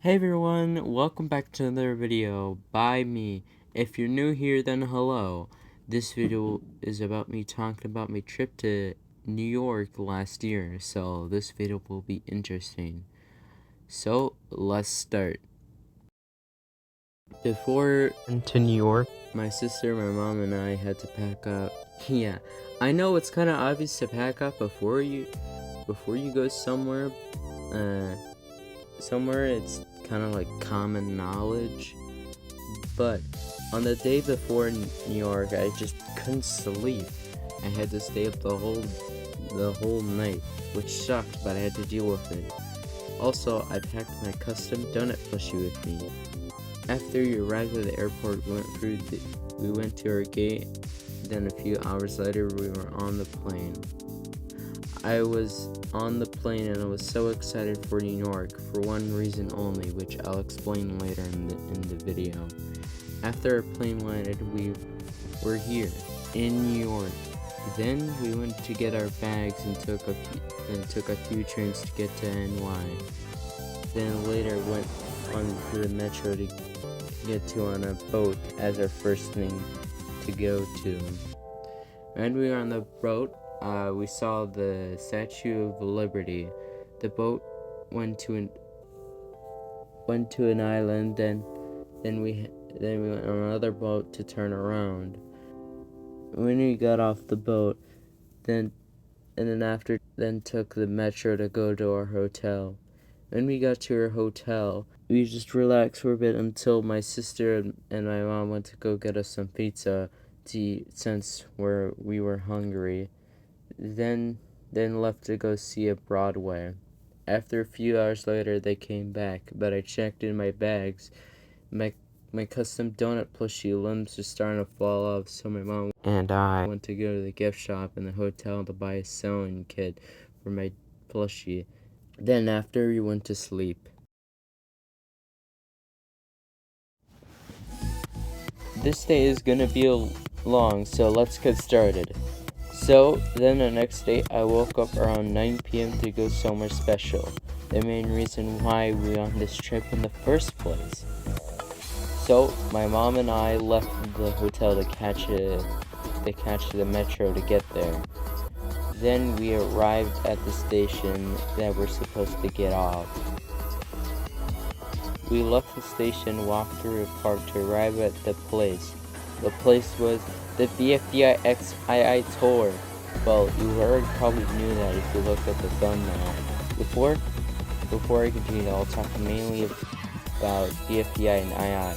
Hey everyone, welcome back to another video by me. If you're new here, then hello. This video is about me talking about my trip to New York last year, so this video will be interesting. So, let's start. Before to New York, my sister, my mom, and I had to pack up. Yeah, I know it's kind of obvious to pack up before you go somewhere. Somewhere it's kind of like common knowledge, but on the day before New York, I just couldn't sleep. I had to stay up the whole night, which sucked, but I had to deal with it. Also, I packed my custom donut plushie with me. After we arrived at the airport, we went to our gate. Then a few hours later, we were on the plane. I was on the plane and I was so excited for New York for one reason only, which I'll explain later in the video. After our plane landed, we were here in New York. Then we went to get our bags and took a few trains to get to NY. Then later went on to the metro to get to on a boat as our first thing to go to. And we were on the boat. We saw the Statue of Liberty. The boat went to an island. Then we went on another boat to turn around. When we got off the boat, then took the metro to go to our hotel. When we got to our hotel, we just relaxed for a bit until my sister and my mom went to go get us some pizza to eat since we were hungry. Then left to go see a Broadway. After a few hours later, they came back, but I checked in my bags. My custom donut plushie limbs were starting to fall off, so my mom and I went to go to the gift shop in the hotel to buy a sewing kit for my plushie. Then after, we went to sleep. This day is gonna be long, so let's get started. So, then the next day, I woke up around 9 p.m. to go somewhere special. The main reason why we were on this trip in the first place. So, my mom and I left the hotel to catch the metro to get there. Then we arrived at the station that we're supposed to get off. We left the station, walked through a park to arrive at the place. The place was the Bfdi X II Tour. Well, you already probably knew that if you looked at the thumbnail. Before I continue, I'll talk mainly about Bfdi and II.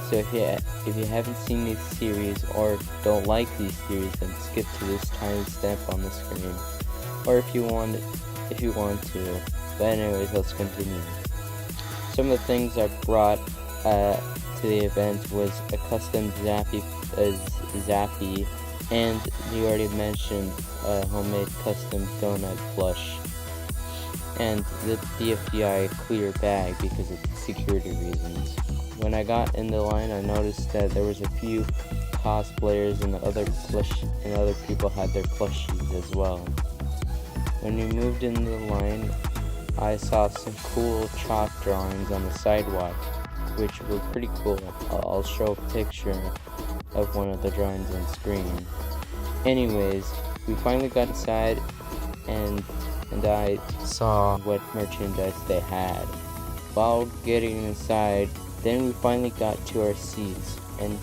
So if you haven't seen these series or don't like these series, then skip to this timestamp on the screen. Or if you want to. But anyways, let's continue. Some of the things I brought to the event was a custom zappy, and you already mentioned a homemade custom donut plush, and the Bfdi clear bag because of security reasons. When I got in the line, I noticed that there was a few cosplayers and other people had their plushies as well. When we moved in the line, I saw some cool chalk drawings on the sidewalk, which were pretty cool. I'll show a picture of one of the drawings on screen. Anyways, we finally got inside and I saw what merchandise they had. While getting inside, then we finally got to our seats and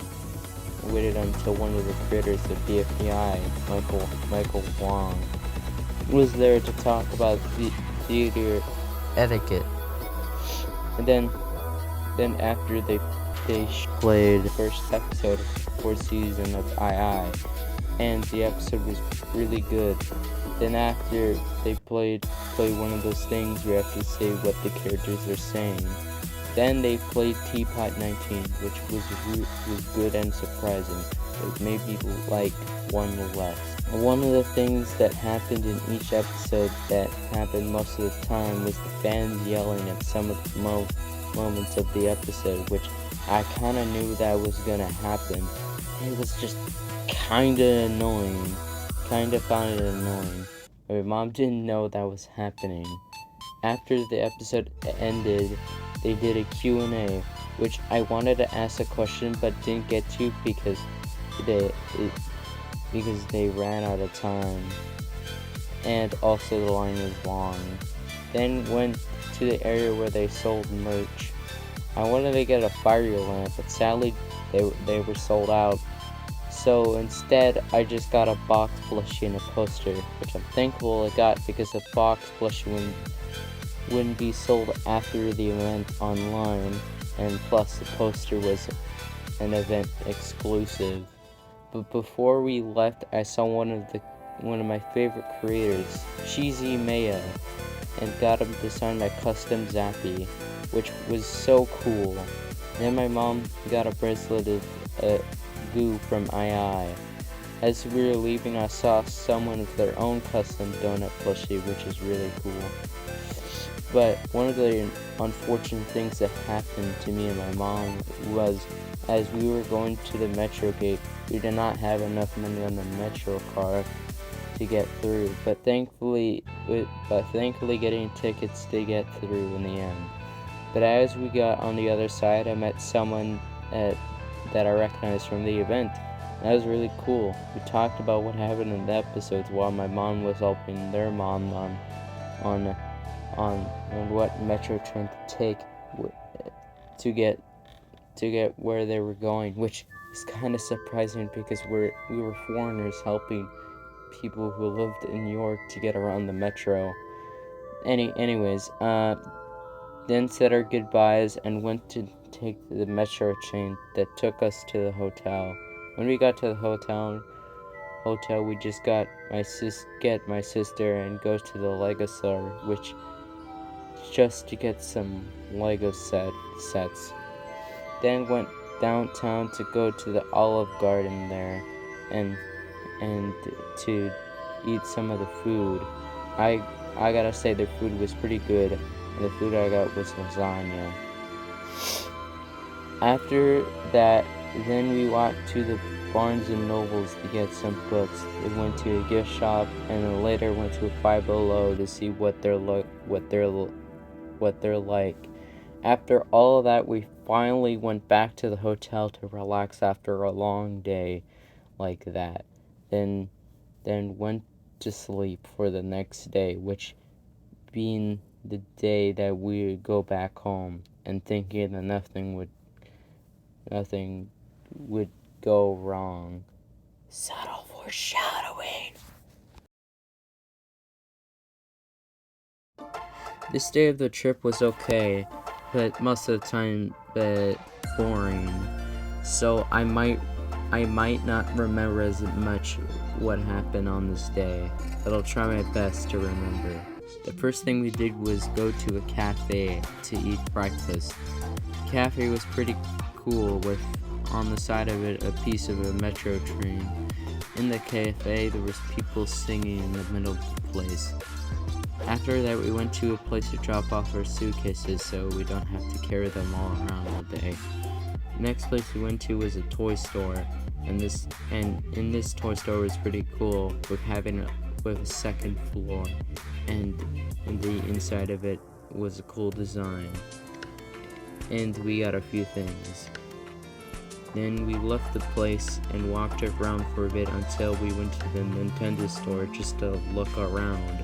waited until one of the creators of Bfdi, Michael Wong, was there to talk about the theater etiquette. And then after they played the first episode of the fourth season of II, and the episode was really good. Then after they play one of those things where you have to say what the characters are saying. Then they played Teapot 19, which was good and surprising. It made me like one less. One of the things that happened in each episode that happened most of the time was the fans yelling at some of the moments of the episode, which I kind of knew that was gonna happen. It was just kind of annoying. Kind of found it annoying. My mom didn't know that was happening. After the episode ended, they did a Q&A, which I wanted to ask a question but didn't get to because they ran out of time, and also the line was long. Then went to the area where they sold merch. I wanted to get a fire lamp, but sadly they were sold out. So instead, I just got a box plushie and a poster, which I'm thankful I got because the box plushie wouldn't be sold after the event online, and plus the poster was an event exclusive. But before we left, I saw one of my favorite creators, Cheesy Mayo, and got him to sign my custom zappy, which was so cool. Then my mom got a bracelet of goo from II. As we were leaving, I saw someone with their own custom donut plushie, which is really cool. But one of the unfortunate things that happened to me and my mom was, as we were going to the metro gate, we did not have enough money on the metro card to get through. But thankfully getting tickets to get through in the end. But as we got on the other side, I met someone that I recognized from the event. That was really cool. We talked about what happened in the episodes while my mom was helping their mom on what metro train to take to get where they were going, which is kind of surprising because we were foreigners helping people who lived in New York to get around the metro. Anyways, then said our goodbyes and went to take the metro train that took us to the hotel. When we got to the hotel, we just got my sister and go to the Lego store, which just to get some Lego sets. Then went downtown to go to the Olive Garden there, and to eat some of the food. I gotta say the food was pretty good, and the food I got was lasagna. After that, then we walked to the Barnes and Nobles to get some books. We went to a gift shop, and then later went to a Five Below to see what they're like. After all of that, we finally went back to the hotel to relax after a long day like that. Then went to sleep for the next day, which being the day that we would go back home, and thinking that nothing would go wrong. Subtle foreshadowing. This day of the trip was okay, but most of the time boring. So I might not remember as much what happened on this day, but I'll try my best to remember. The first thing we did was go to a cafe to eat breakfast. The cafe was pretty cool, with on the side of it a piece of a metro train. In the cafe there was people singing in the middle of the place. After that, we went to a place to drop off our suitcases so we don't have to carry them all around all day. The next place we went to was a toy store, and in this toy store was pretty cool, with a second floor, and the inside of it was a cool design. And we got a few things. Then we left the place and walked around for a bit until we went to the Nintendo store just to look around.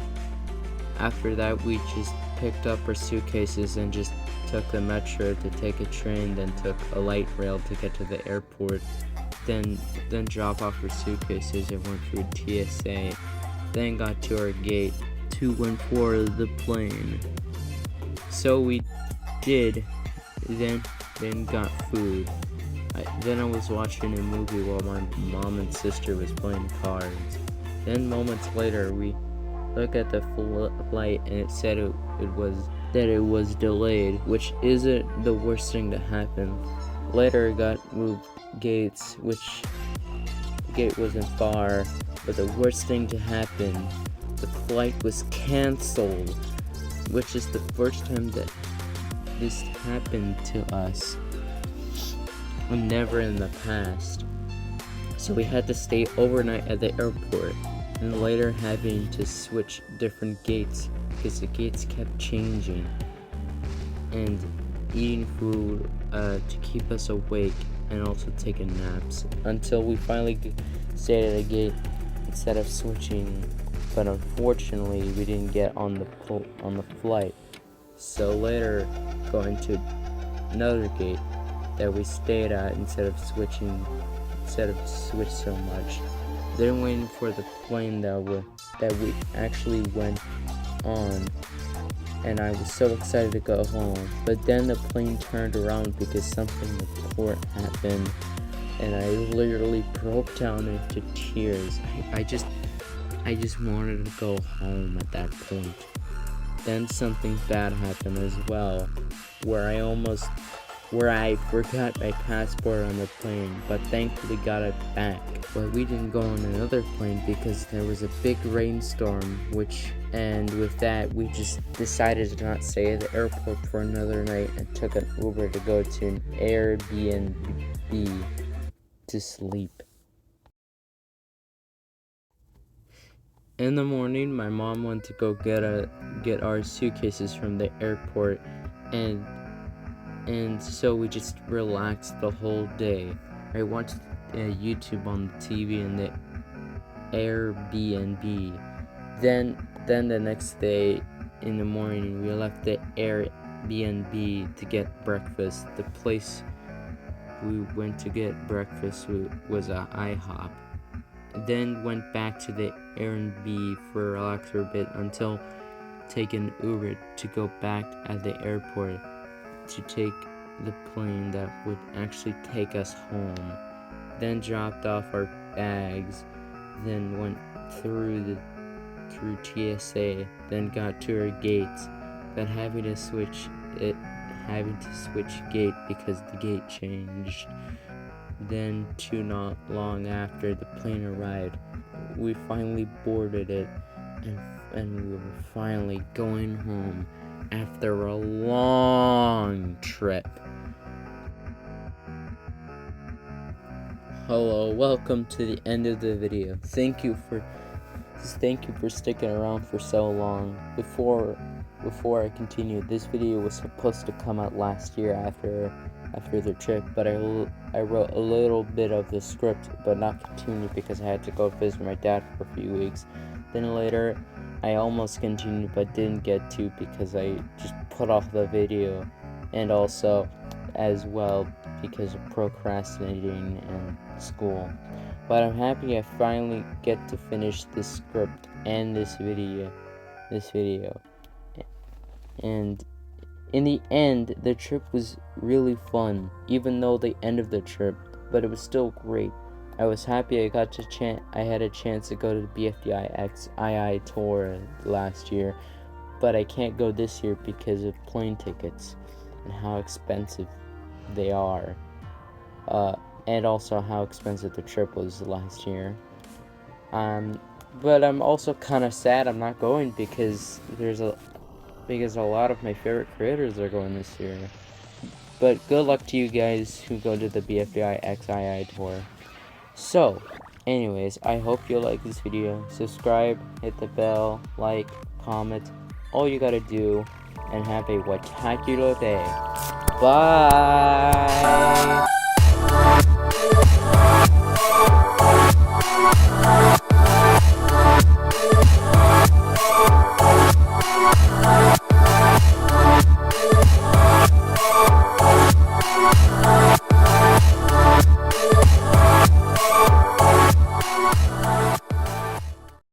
After that, we just picked up our suitcases and just took the metro to take a train, then took a light rail to get to the airport, then drop off our suitcases and went through TSA, then got to our gate to went for the plane. So we did, then got food. Then I was watching a movie while my mom and sister was playing cards. Then moments later, we looked at the flight and it said it was delayed, which isn't the worst thing to happen. Later it got moved gates, which the gate wasn't far, but the worst thing to happen, the flight was cancelled, which is the first time that this happened to us, and never in the past. So we had to stay overnight at the airport, and later having to switch different gates because the gates kept changing. And eating food to keep us awake, and also taking naps until we finally stayed at a gate instead of switching. But unfortunately, we didn't get on the flight. So later, going to another gate that we stayed at instead of switch so much. Then waiting for the plane that we actually went on, and I was so excited to go home. But then the plane turned around because something important happened, and I literally broke down into tears. I just wanted to go home at that point. Then something bad happened as well, where I forgot my passport on the plane, but thankfully got it back. But we didn't go on another plane because there was a big rainstorm, and with that, we just decided to not stay at the airport for another night and took an Uber to go to an Airbnb to sleep. In the morning, my mom went to go get our suitcases from the airport, and so we just relaxed the whole day. I watched YouTube on the TV in the Airbnb. Then the next day in the morning, we left the Airbnb to get breakfast. The place we went to get breakfast was a IHOP. Then went back to the Airbnb for a relax for a bit until taking Uber to go back at the airport to take the plane that would actually take us home. Then dropped off our bags, then went through TSA, then got to our gates, but having to switch gate because the gate changed. Then not long after the plane arrived, we finally boarded it, and we were finally going home after a long trip. Hello, welcome to the end of the video. Thank you for sticking around for so long. Before I continue, this video was supposed to come out last year after the trip, but I wrote a little bit of the script but not continue because I had to go visit my dad for a few weeks. Then later I almost continued but didn't get to because I just put off the video, and also as well because of procrastinating and school. But I'm happy I finally get to finish this script and this video. And in the end, the trip was really fun, even though the end of the trip, but it was still great. I was happy I had a chance to go to the Bfdi X II Tour last year, but I can't go this year because of plane tickets and how expensive they are, and also how expensive the trip was last year. But I'm also kind of sad I'm not going because a lot of my favorite creators are going this year. But good luck to you guys who go to the Bfdi X II Tour. So, anyways, I hope you like this video. Subscribe, hit the bell, like, comment, all you gotta do, and have a spectacular day. Bye!